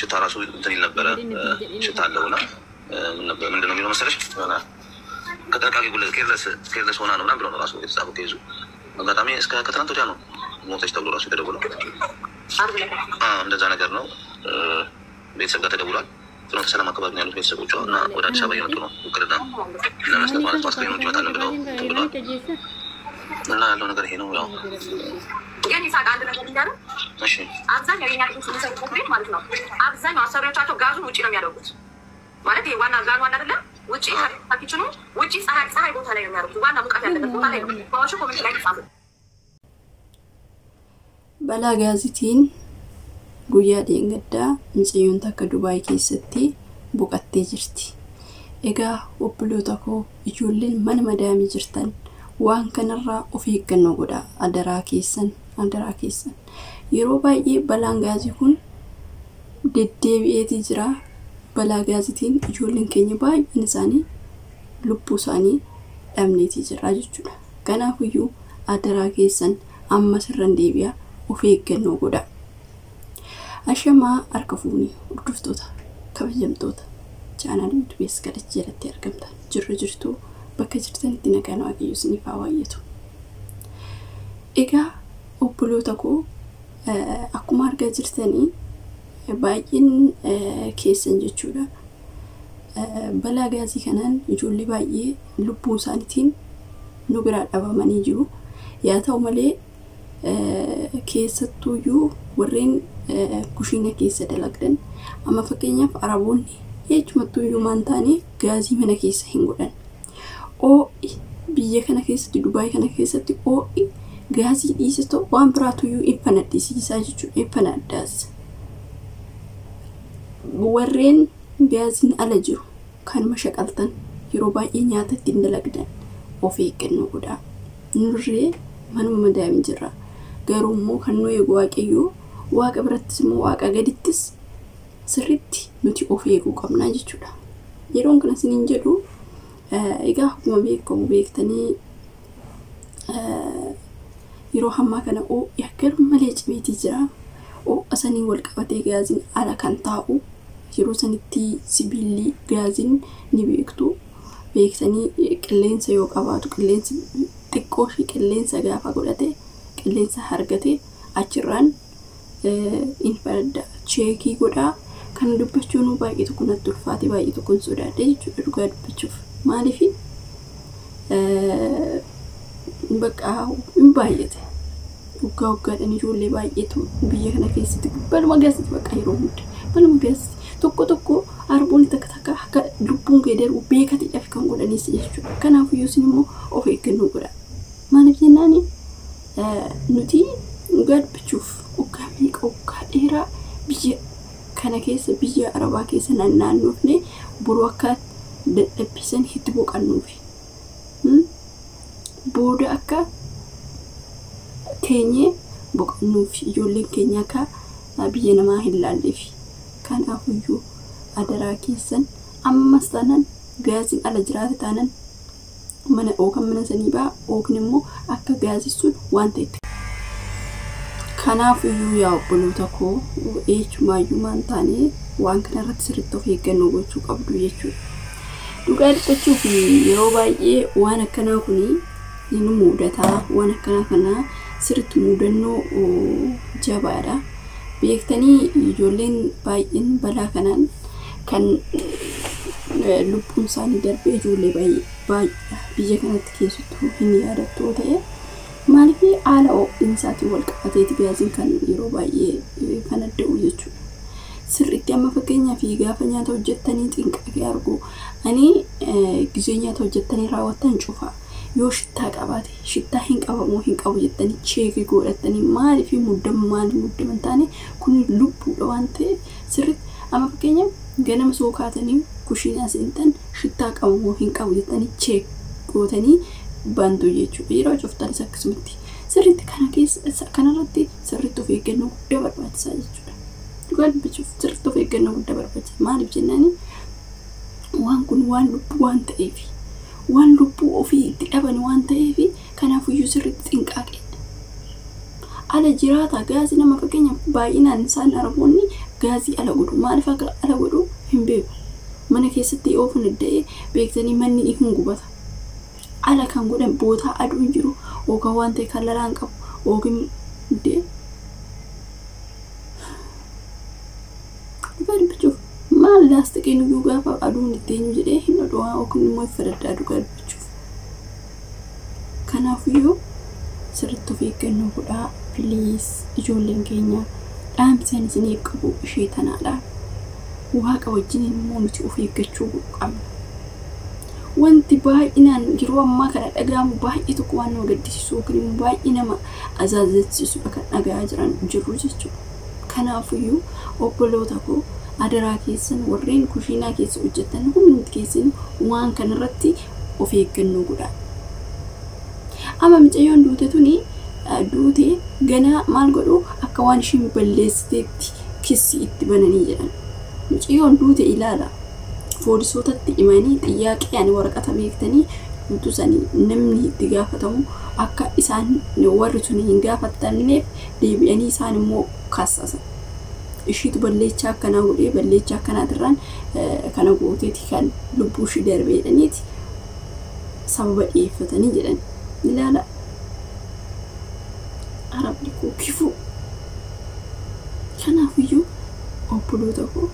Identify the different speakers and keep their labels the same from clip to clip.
Speaker 1: ሽታ ራሱ እንትን ይል ነበረ ሽታ አለውና ምንድነው የሚለው መሰለሽ ሆነ ከጥንቃቄ ጉለት ኬርለስ ሆና ነው ምናምን ብለው ነው ራሱ የተጻፈው ከይዙ አጋጣሚ እስከ ከትናንት ወዲያ ነው ሞተች ተብሎ ራሱ ተደውሎ እንደዛ ነገር ነው ቤተሰብ ጋር ተደውሏል ፍኖተ ሰላም አካባቢ ነው ያሉት ቤተሰቦቿ እና ወደ አዲስ አበባ እየመጡ ነው ውክልና ለመስጠት ማለት ነው አስክሬኖች ይመጣል ብለው ብለዋል እና ያለው ነገር ይሄ ነው ያው
Speaker 2: ግን ይሳቅ አንድ ነገር እንዳለ
Speaker 1: እሺ
Speaker 2: አብዛኛው የኛ ልጅ የሚሰሩት ቤት ማለት ነው አብዛኛው አሰሪዎቻቸው ጋዙን ውጪ ነው የሚያደርጉት ማለት ይሄ ዋና ጋኑ አለ አይደል ውጪ ታኪቹ ነው ውጪ ፀሐይ ቦታ ላይ ነው የሚያደርጉት ዋና ሙቀት ያለበት ቦታ ላይ ነው ባዋሹ ኮሜንት ላይ ጻፉ
Speaker 3: በላ ጋዚቲን ጉያ ደንገዳ እንጽዮን ተከ ዱባይ ኬሰቲ ቦቀቴ ጅርቲ ኤጋ ኦፕሎታኮ ኢጆልን ማን መዳሚ ጅርተን waan kanarra of eeggannoo godha adaraa keessan yeroo baay'ee balaan gaazii kun deddeebi'eetii jira balaa gaazitiin ijoolleen keenya baay'een isaanii lubbuu isaanii dhabneetii jira jechuudha kanaafiyyuu adaraa keessan amma sirran deebi'a of eeggannoo godha ashamaa harka fuunii hordoftoota kabajamtoota chaanaalii YouTube galatti jalatti argamtan jirtu bakka jirtanitti nagaan waaqayyo isiniif haa baay'atu. Egaa obboloota koo akkuma argaa jirtanii baay'een keessan jechuudha. Balaa gaazii kanaan ijoollee baay'ee lubbuu isaaniitiin nu biraa dhabamanii jiru. Yaa ta'u malee keessattuuyyuu warreen kushiina keessa dalagdan amma fakkeenyaaf araboonni jechumattuuyyuu maan taane gaazii mana keessa hin godhan. biyya kana keessatti Dubai kana keessatti gaazii dhiisato waan biraatuyyuu ifanaddisiisaa jechuudha ifanaddaas warreen gaaziin ala jiru kan mashaqaltan yeroo baay'ee nyaata ittiin dalagdan of eeggannoo godhaa nurree manuma madaamin jirra garuu immoo kan nu eegu waaqayyoo waaqa birattis immoo waaqa gadittis sirriitti nuti of eeguu qabnaa jechuudha yeroon kana siniin jedhu egaa akkuma beekamu beektanii yeroo hammaa kana yakar malee cimeetii jira asanii wal qabatee gaaziin ala kan taa'u yeroo sanitti sibiilli gaaziin ni beektanii qilleensa yoo qabaatu qilleensi xiqqoo fi qilleensa gaafa godhate qilleensa hargate achirraan infrared cheekii godhaa kan dubbachuun baay'ee tokko natti ulfaate baay'ee tokko sodaadhe jechuudha dhugaa dubbachuuf maalifi bakka baay'ate dhugaa ijoollee baay'eetu biyya kana keessatti baluma gaazii bakka yeroo hunda baluma gaazii tokko arboon takka akka lubbuun geederu beekati dhaaf kan godhanis jechuudha kanaafuu isin immoo of eeggannoo godha maaliif jennaani nuti dhugaa dubbachuuf dhugaa dheeraa biyya kana keessa biyya arabaa keessa naannoofne buroo akka dadhabbisan hitti boqannuufi booda akka keenye boqannuufi ijoolleen keenya akka biyya namaa hin laalleefi kanaafuu adaraa keessan ammas tanan gaaziin ala jiraate tanan mana mana sanii baa immoo akka gaazisuun waan ta'etti kanaafuu yaa obboloota koo eechumayyuu maan taane waan kana irratti sirriitti of eeggannoo gochuu qabdu jechuudha dhugaa dubbachuuf yeroo baay'ee waan akkanaa kuni inni mudataa waan akkanaa kana sirriitti mudannoo jabaadha beektanii ijoolleen baay'een balaa kanaan kan lubbuun isaanii darbee ijoollee baay'ee biyya kanatti keessattuu hin yaadattu ta'e maaliif haala insaatii wal qabateeti gaaziin kan yeroo baay'ee kan adda'u jechuudha sirriitti amma fakkeenyaaf gaafa nyaata hojjettanii xinqaqee argu ani gizee nyaata hojjettanii raawwattan cufa yoo shittaa qabaate shittaa hin qabamoo hin qabu jettanii cheekii godhattanii maaliif muddaman taane kun lubbuudha waan ta'eef sirriitti amma fakkeenyaaf ganama soo kaatanii kushiinaa seentan shittaa qabamoo hin qabu jettanii cheek gootanii bantu jechuudha yeroo cuftanis akkasumatti sirriitti kana keessa kanarratti sirriitti of eeggannoo guddaa barbaachisaa jechuudha dhugaa dubbachuuf sirriitti of eeggannoo guddaa barbaachisa maaliif jennaani waan kun waan lubbuu waan ta'eef waan lubbuu ofii itti dhaban waan ta'eef kanaafiyyuu sirriitti xinqaaqee ala jiraata gaazii nama fakkeenyaaf baay'inaan isaan araboonni gaazii ala godhu maaliif akka ala godhu hin beeku mana keessatti yoo fuudhee beektanii manni hin gubata ala kan godhan boota aduu jiru oogan waan ta'e kan lalaan qabu oogin de bari bichu maal laastiqiin iyyuu gaafa aduun ittiin jedhee hin odoo oogin immoo fedhadhaa dhugaa bichu kanaafuu sirriitti of eeggannoo godhaa please ijoolleen keenya dhaamseen isiniif qabu ishee tanaadha waaqa wajjin immoo nuti of eeggachuu qabna wanti baay'inaan yeroo ammaa kana dhagaamu baay'ee tokko waan nama gaddisiisu yookiin baay'ee nama azaazessiisu kan dhagaa jiru jechuudha kanaafuu obboloota koo adaraa keessan warreen kushiinaa keessa hojjetan hundi keessan waan kanarratti of eeggannoo godhaa amma micayyoon duute tuni duute gana maal godhu akka waan ishiin balleessiteetti kissi itti bananii jedhan micayyoon duute ilaala foolisootatti imanii xiyyaaqee ani waraqata beektanii utusanii namni itti gaafatamu akka isaan warri sun hin gaafatamneef deebi'anii isaan immoo kaasasa ishiitu balleechaa akkanaa godhee balleechaa akkanaatirraan kana gooteeti kan lubbuu ishii darbeedhaniiti sababa dhiyeeffatanii jedhan ilaala arabni koo kifu kanaafuu obboloota koo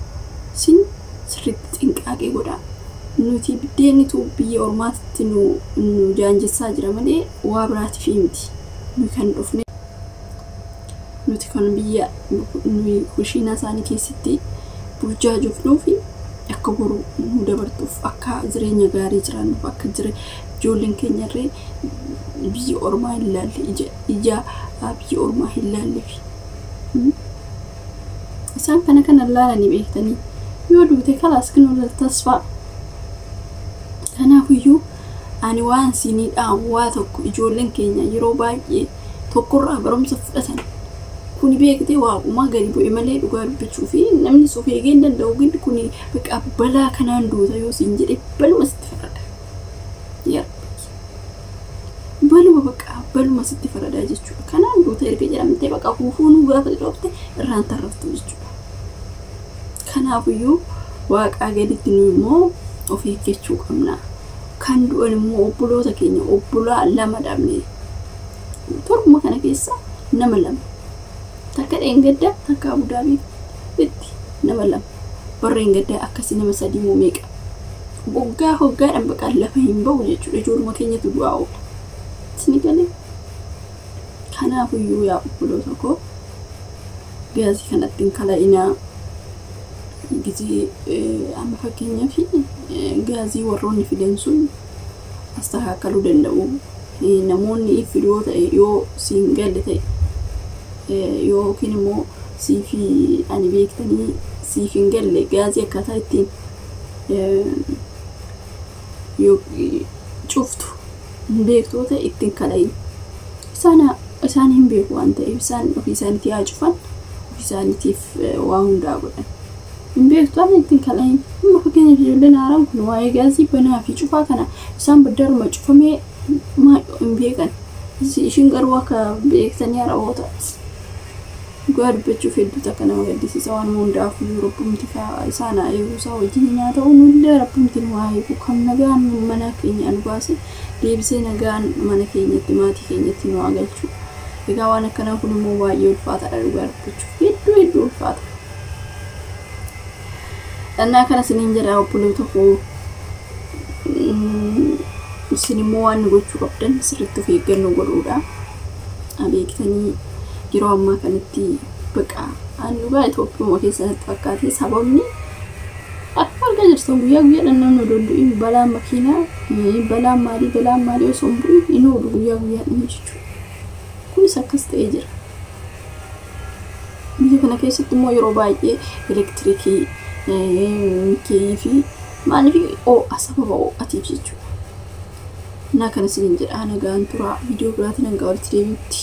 Speaker 3: sin sirriitti xinqaaqee godhaa nuti biddeennitu biyya ormaatti nu jaanjessaa jira malee waa biraatiif miti nu kan dhufne nuti kan biyya nu kushiinaa isaanii keessatti burjaajuufnuuf akka boru nu dabartuuf akka jireenya gaarii jiraannuuf akka ijoolleen keenyarree biyya ormaa hin laalle ija biyya ormaa hin laalleef isaan kana laalanii beektanii yoo duute kalaas kinoo tasfaa kanaafuu ani waan siniidhaan waa tokko ijoolleen keenya yeroo baay'ee tokkorraa barumsa fudhatan kuni beektee waaquma gadi bu'e malee dhugaa dubbachuu fi namni of eegee hin danda'u gindi kuni baqa balaa kanaan duuta yoo siin jedhe baluma sitti farada baluma baqa baluma sitti farada jechuudha kanaan duuta erga jedhamtee baqa kuufuun gaafa dhofte irraan tarraftu jechuudha kanaafuu waaqaa gaditti nu immoo of eeggachuu qabna kan du'an immoo obboloota keenya obbolaa lama dhabne torma kana keessa nama lama takka dheengadda takka abudaabii itti nama lama barreen gaddaa akkasii nama sadii moo meeqa hoggaadhaan baqaan lafa hin ba'u jechuudha ijooluma keenyatu du'aa oola sini galee kanaafuu yaa obboloota koo gaazii kanatti hin kala'inaa gizee amma fakkeenyaaf gaazii warroonni fidan sun astahaakaluu danda'u namoonni fidoo ta'e yoo siin galle ta'e yookiin immoo siifi ani beektanii siif hin galle gaazii akkaataa ittiin yoo cuftu beektoota ittiin kalayin isaan hin beeku waan ta'eef isaan ofii isaaniitii haa cufan ofii isaaniitiif waa hundaa godhan hin beektoota ittiin kalayin amma fakkeenyaaf ijoolleen haaraan kun waa'ee gaazii banaa fi cufaa kana isaan baddaruma cufamee hin beekan ishiin garuu akka beektanii harawoota dhugaa dubbachuuf hedduu takka nama gaddisiisa waan hundaaf rabbumti isaan eeguusaa wajjin nyaata hundaa rabbumti waa eegu kan nagaan mana keenya nu baase deebisee nagaan mana keenyatti maatii keenyatti nu agalchu egaa waan akkanaa kun immoo baay'ee ulfaataadha dhugaa dubbachuuf hedduu ulfaata annaa kana siniin jedha obboloota koo isin immoo waan gochuu qabdan sirriitti of eeggannoo godhuudha beektanii yeroo ammaa kanatti baqa dhugaa Itoophiyaa keessatti fakkaatee sababni akka argaa jirtan guyyaa guyyaadhaan namni odoon balaan makiinaa balaan maalii osoo hin bu'in inni oduu guyyaa guyyaadhaan jechuudha kunis akkas ta'ee jira biyya kana keessatti immoo yeroo baay'ee elektiriikii fi maaliif sababa ho'atiif jechuudha naa kana siniin jedha nagaan turaa viidiyoo biraatiin hanga walitti deebi'utti